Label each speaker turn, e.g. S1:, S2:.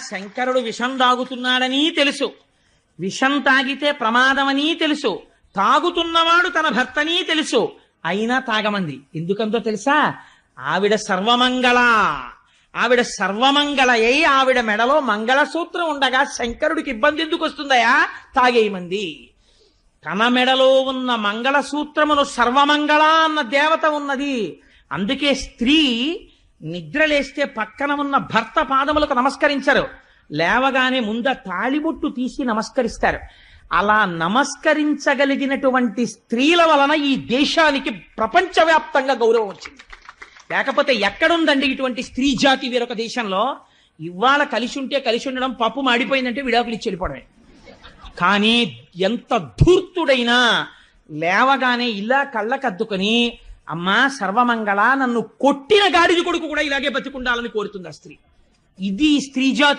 S1: శంకరుడు విషం తాగుతున్నాడని తెలుసు, విషం తాగితే ప్రమాదమని తెలుసు, తాగుతున్నవాడు తన భర్తని తెలుసు, అయినా తాగమంది. ఎందుకంతో తెలుసా? ఆవిడ సర్వమంగళ. ఆవిడ సర్వమంగళయ్యి ఆవిడ మెడలో మంగళసూత్రం ఉండగా శంకరుడికి ఇబ్బంది ఎందుకు వస్తుందయా? తాగేయమంది. తన మెడలో ఉన్న మంగళసూత్రమును సర్వమంగళ అన్న దేవత ఉన్నది. అందుకే స్త్రీ నిద్రలేస్తే పక్కన ఉన్న భర్త పాదములకు నమస్కరించరు, లేవగానే ముంద తాళిబొట్టు తీసి నమస్కరిస్తారు. అలా నమస్కరించగలిగినటువంటి స్త్రీల వలన ఈ దేశానికి ప్రపంచవ్యాప్తంగా గౌరవం వచ్చింది. లేకపోతే ఎక్కడుందండి ఇటువంటి స్త్రీ జాతి వేరొక దేశంలో? ఇవాళ కలిసి ఉంటే కలిసి ఉండడం, పప్పు మాడిపోయిందంటే విడాకులు ఇచ్చి వెళ్ళిపోవడమే. కానీ ఎంత ధూర్తుడైనా లేవగానే ఇలా కళ్ళకద్దుకొని, అమ్మా సర్వమంగళ, నన్ను కొట్టిన గాడిది కొడుకు కూడా ఇలాగే బతికుండాలని కోరుతుంది ఆ స్త్రీ. ఇది స్త్రీ జాతి